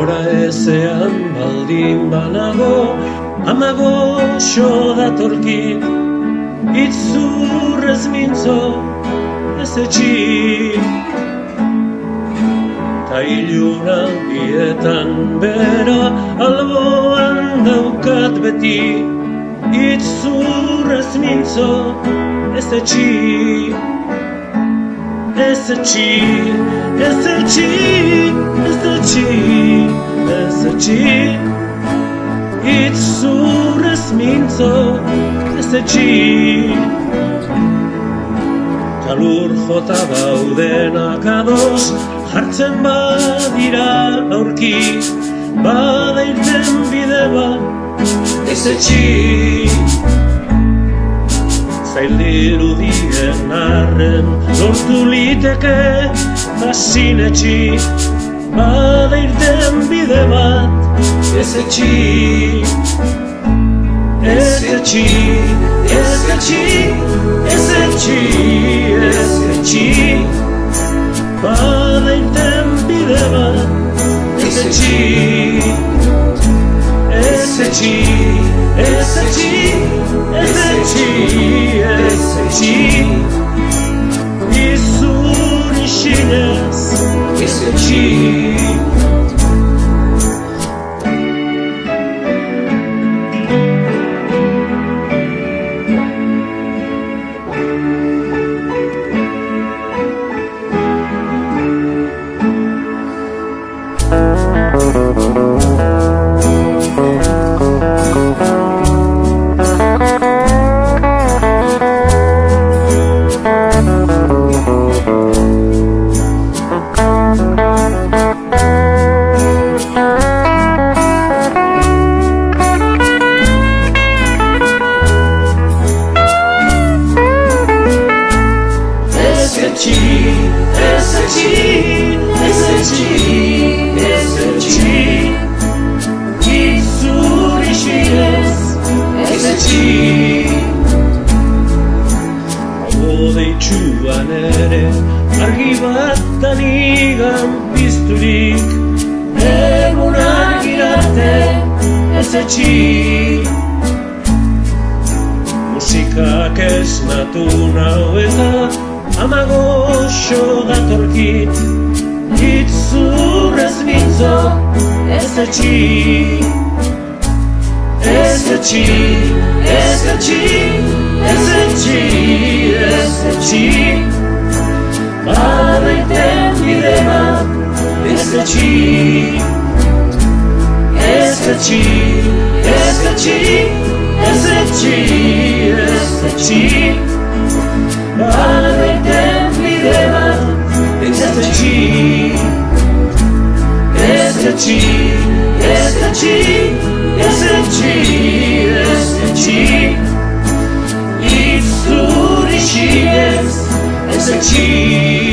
gora ezean baldin banago, ama goxo datorkit, itzurrez mintzo ez etxi. Ta iluna bietan bera alboan daukat beti, itzurrez mintzo ez etxi. Ez etxi, ez etxi, ez etxi, ez etxi, itzurrez mintzo ez etxi. Kalur jota daudenak ados, jartzen badira aurki, bada irten bide bat ez etxi. Zaildirudien arren lortu liteke basinetxi, bada irten bide bat ez etxi. Ez etxi, ez etxi, ez etxi, ez etxi, bada irten bide bat ez etxi. Ez etxi, ez etxi, ez etxi, ez etxi, izur isilez ez etxi. Deitxuan ere argi bat tanigan pizturik, egun argirarte ez etxi. Musikak esnatu nau eta ama goxo datorkit, itzurrez mintzo ez etxi. Ez etxi, ez etxi, ez etxi, ez etxi, bada irten bide bat ez etxi. Ez etxi, ez etxi, ez etxi, ez etxi, bada irten bide bat ez etxi. Ez etxi, ez etxi, ez etxi, ez etxi, itzur isilez ez etxi.